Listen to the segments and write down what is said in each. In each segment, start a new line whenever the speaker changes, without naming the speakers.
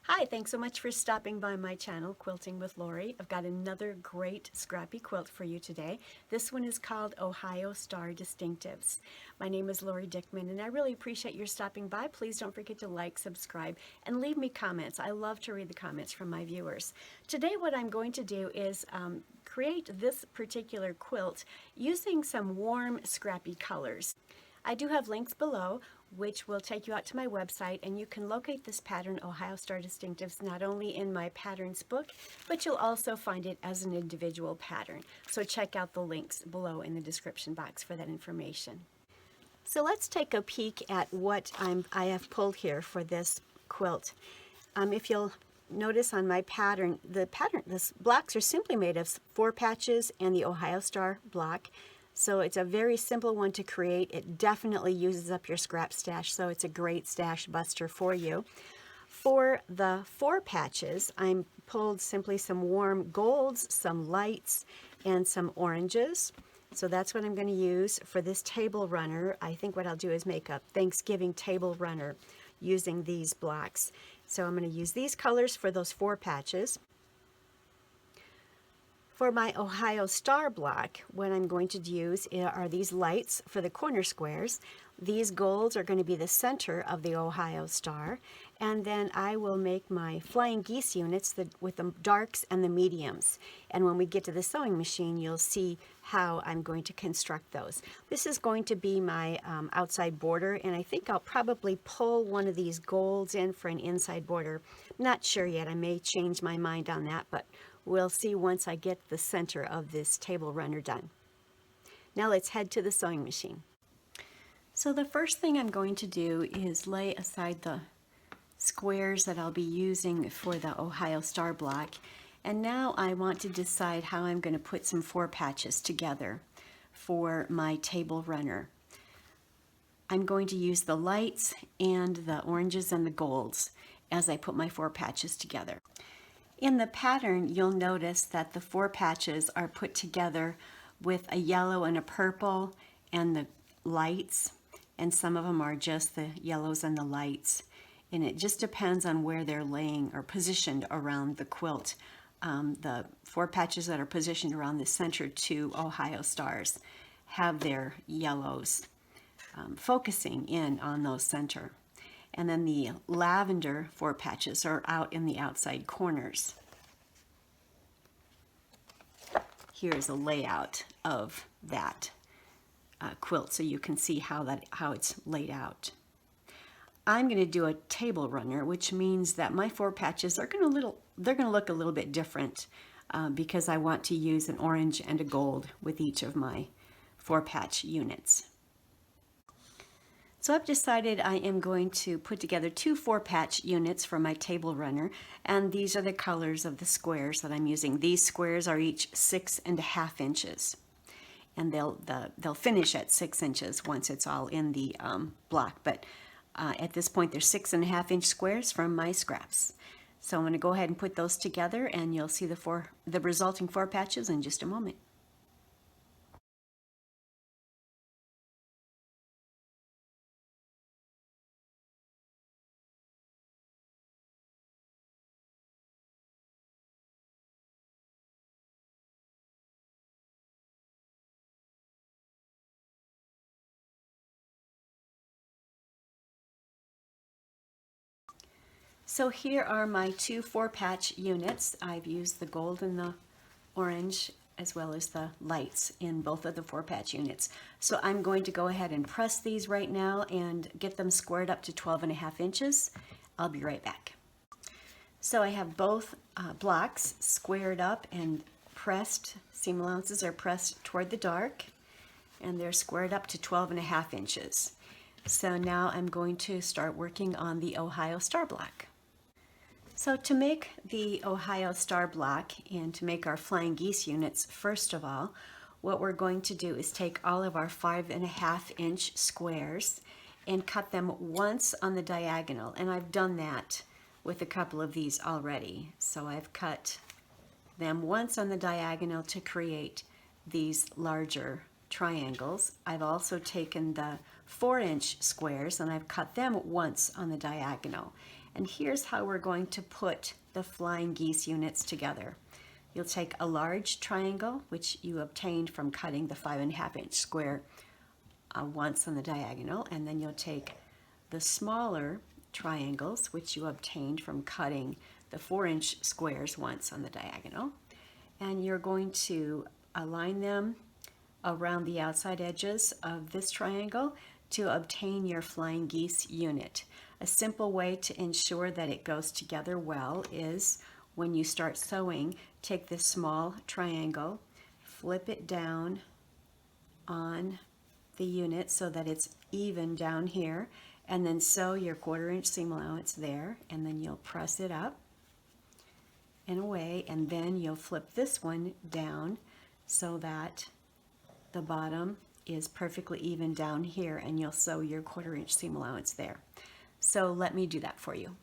Hi, thanks so much for stopping by my channel, Quilting with Lori. I've got another great scrappy quilt for you today. This one is called Ohio Star Distinctives. My name is Lori Dickman, and I really appreciate your stopping by. Please don't forget to like, subscribe, and leave me comments. I love to read the comments from my viewers. Today what I'm going to do is create this particular quilt using some warm, scrappy colors. I do have links below which will take you out to my website, and you can locate this pattern, Ohio Star Distinctives, not only in my patterns book, but you'll also find it as an individual pattern. So check out the links below in the description box for that information. So let's take a peek at what I have pulled here for this quilt. If you'll notice on my pattern, the blocks are simply made of 4 patches and the Ohio Star block. So it's a very simple one to create. It definitely uses up your scrap stash, so it's a great stash buster for you. For the 4 patches, I pulled simply some warm golds, some lights, and some oranges. So that's what I'm going to use for this table runner. I think what I'll do is make a Thanksgiving table runner using these blocks. So I'm going to use these colors for those 4 patches. For my Ohio Star block, what I'm going to use are these lights for the corner squares. These golds are going to be the center of the Ohio Star. And then I will make my flying geese units with the darks and the mediums. And when we get to the sewing machine, you'll see how I'm going to construct those. This is going to be my outside border, and I think I'll probably pull one of these golds in for an inside border. Not sure yet. I may change my mind on that, but we'll see once I get the center of this table runner done. Now let's head to the sewing machine. So the first thing I'm going to do is lay aside the squares that I'll be using for the Ohio Star block. And now I want to decide how I'm going to put some 4 patches together for my table runner. I'm going to use the lights and the oranges and the golds as I put my 4 patches together. In the pattern, you'll notice that the 4 patches are put together with a yellow and a purple and the lights, and some of them are just the yellows and the lights. And it just depends on where they're laying or positioned around the quilt. The 4 patches that are positioned around the center 2 Ohio Stars have their yellows focusing in on those center. And then the lavender 4 patches are out in the outside corners. Here's a layout of that quilt so you can see how it's laid out. I'm going to do a table runner, which means that my 4 patches are going to look a little bit different because I want to use an orange and a gold with each of my 4 patch units. So I've decided I am going to put together 2 4-patch units for my table runner, and these are the colors of the squares that I'm using. These squares are each 6.5 inches, and they'll finish at 6 inches once it's all in the block. But at this point, they're 6.5 inch squares from my scraps. So I'm going to go ahead and put those together, and you'll see the resulting 4 patches in just a moment. So here are my 2 4-patch units. I've used the gold and the orange as well as the lights in both of the 4-patch units. So I'm going to go ahead and press these right now and get them squared up to 12.5 inches. I'll be right back. So I have both blocks squared up and pressed. Seam allowances are pressed toward the dark, and they're squared up to 12.5 inches. So now I'm going to start working on the Ohio Star block. So to make the Ohio Star block and to make our flying geese units, first of all, what we're going to do is take all of our 5.5 inch squares and cut them once on the diagonal. And I've done that with a couple of these already. So I've cut them once on the diagonal to create these larger triangles. I've also taken the 4-inch squares and I've cut them once on the diagonal. And here's how we're going to put the flying geese units together. You'll take a large triangle, which you obtained from cutting the 5.5-inch square once on the diagonal, and then you'll take the smaller triangles, which you obtained from cutting the 4-inch squares once on the diagonal, and you're going to align them around the outside edges of this triangle to obtain your flying geese unit. A simple way to ensure that it goes together well is when you start sewing, take this small triangle, flip it down on the unit so that it's even down here, and then sew your 1/4-inch seam allowance there, and then you'll press it up and away, and then you'll flip this one down so that the bottom is perfectly even down here, and you'll sew your 1/4-inch seam allowance there. So let me do that for you.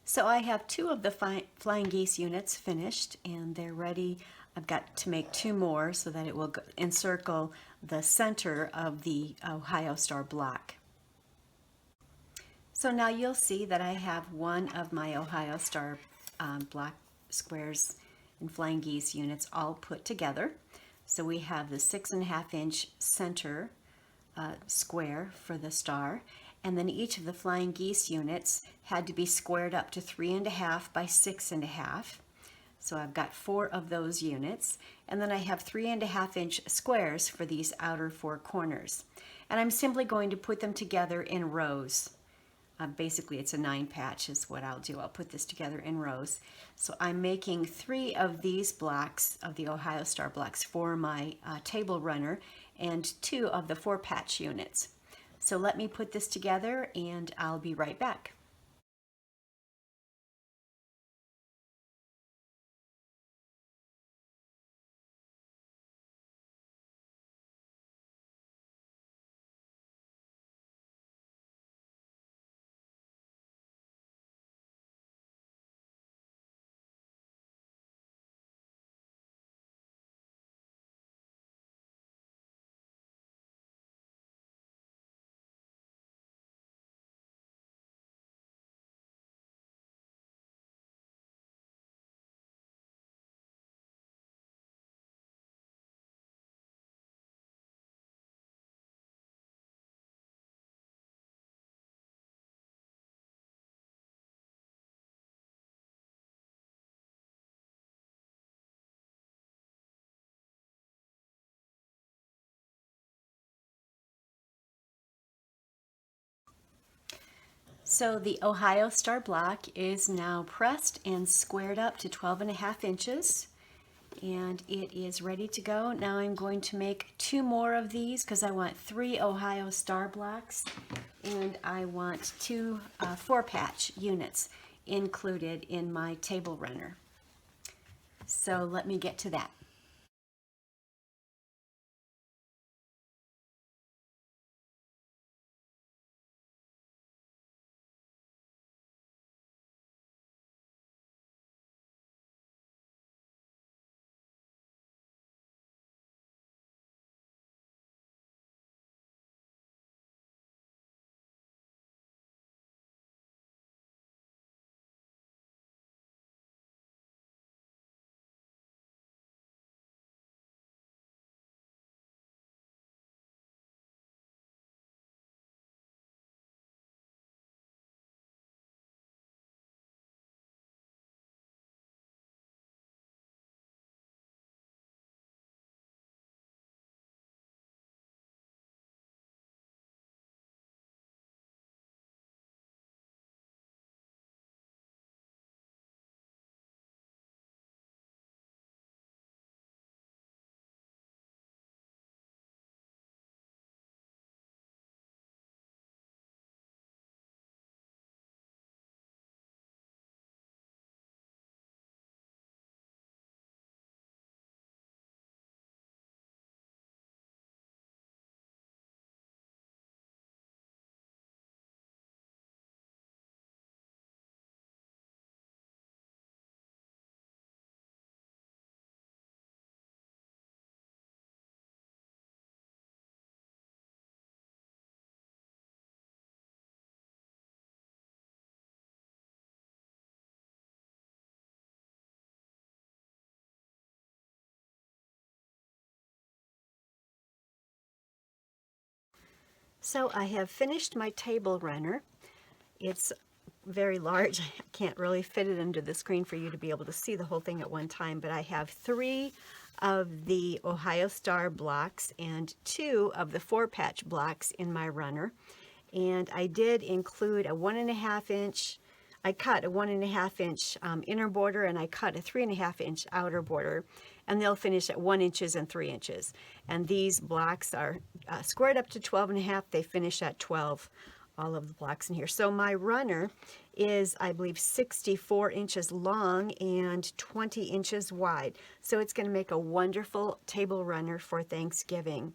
So I have 2 of the flying geese units finished, and they're ready. I've got to make 2 more so that it will encircle the center of the Ohio Star block. So now you'll see that I have one of my Ohio Star block squares and flying geese units all put together. So we have the 6.5-inch center square for the star, and then each of the flying geese units had to be squared up to 3.5 by 6.5. So I've got 4 of those units, and then I have 3.5-inch squares for these outer 4 corners. And I'm simply going to put them together in rows. Basically, it's a 9-patch is what I'll do. I'll put this together in rows. So I'm making 3 of these blocks, of the Ohio Star blocks, for my table runner, and 2 of the 4-patch units. So let me put this together, and I'll be right back. So the Ohio Star block is now pressed and squared up to 12.5 inches, and it is ready to go. Now I'm going to make 2 more of these because I want 3 Ohio Star blocks, and I want 2 4-patch units included in my table runner. So let me get to that. So I have finished my table runner. It's very large. I can't really fit it under the screen for you to be able to see the whole thing at one time, but I have 3 of the Ohio Star blocks and 2 of the 4-patch blocks in my runner. And I did include a 1.5 inch, I cut a 1.5 inch inner border, and I cut a 3.5 inch outer border, and they'll finish at 1 inches and 3 inches. And these blocks are squared up to 12.5. They finish at 12, all of the blocks in here. So my runner is, I believe, 64 inches long and 20 inches wide. So it's going to make a wonderful table runner for Thanksgiving.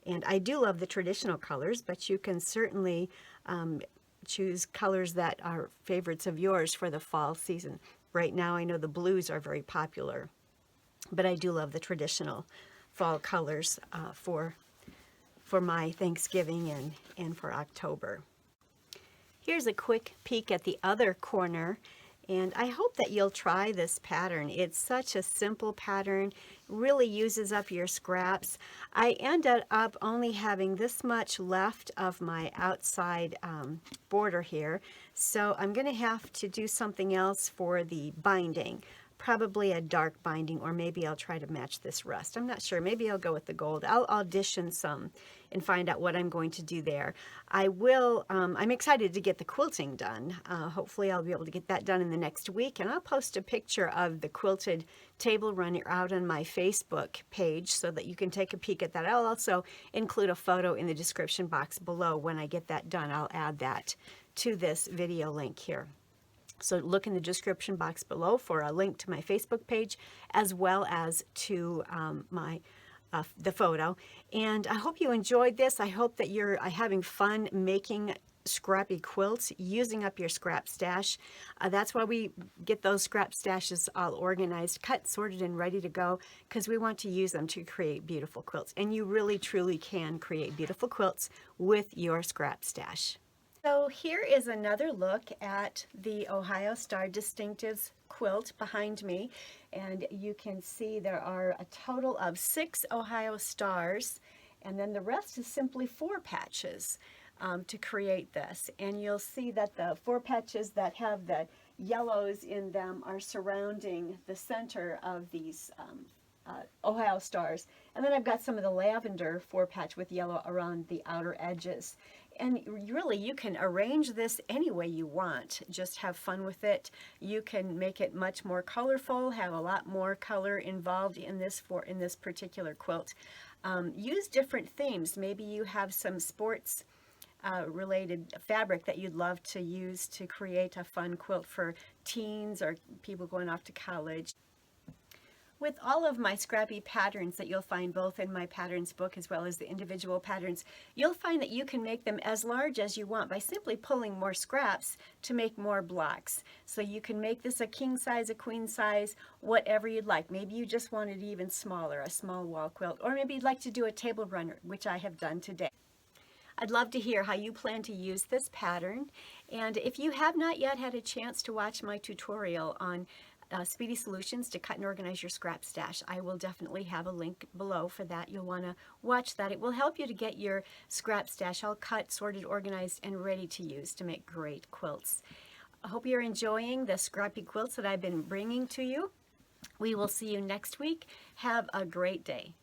And I do love the traditional colors, but you can certainly choose colors that are favorites of yours for the fall season. Right now, I know the blues are very popular, but I do love the traditional fall colors for my Thanksgiving and for October. Here's a quick peek at the other corner, and I hope that you'll try this pattern. It's such a simple pattern, really uses up your scraps. I ended up only having this much left of my outside border here, so I'm going to have to do something else for the binding. Probably a dark binding, or maybe I'll try to match this rust. I'm not sure. Maybe I'll go with the gold. I'll audition some and find out what I'm going to do there. I will, I'm excited to get the quilting done. Hopefully I'll be able to get that done in the next week, and I'll post a picture of the quilted table runner out on my Facebook page so that you can take a peek at that. I'll also include a photo in the description box below. When I get that done, I'll add that to this video link here. So look in the description box below for a link to my Facebook page, as well as to the photo. And I hope you enjoyed this. I hope that you're having fun making scrappy quilts, using up your scrap stash. That's why we get those scrap stashes all organized, cut, sorted, and ready to go, because we want to use them to create beautiful quilts. And you really, truly can create beautiful quilts with your scrap stash. So here is another look at the Ohio Star Distinctives quilt behind me, and you can see there are a total of 6 Ohio Stars, and then the rest is simply 4 patches to create this. And you'll see that the 4 patches that have the yellows in them are surrounding the center of these Ohio Stars. And then I've got some of the lavender 4-patch with yellow around the outer edges. And really, you can arrange this any way you want. Just have fun with it. You can make it much more colorful, have a lot more color involved in this particular quilt. Use different themes. Maybe you have some sports related fabric that you'd love to use to create a fun quilt for teens or people going off to college. With all of my scrappy patterns that you'll find both in my patterns book as well as the individual patterns, you'll find that you can make them as large as you want by simply pulling more scraps to make more blocks. So you can make this a king size, a queen size, whatever you'd like. Maybe you just want it even smaller, a small wall quilt, or maybe you'd like to do a table runner, which I have done today. I'd love to hear how you plan to use this pattern. And if you have not yet had a chance to watch my tutorial on Speedy Solutions to cut and organize your scrap stash, I will definitely have a link below for that. You'll want to watch that. It will help you to get your scrap stash all cut, sorted, organized, and ready to use to make great quilts. I hope you're enjoying the scrappy quilts that I've been bringing to you. We will see you next week. Have a great day.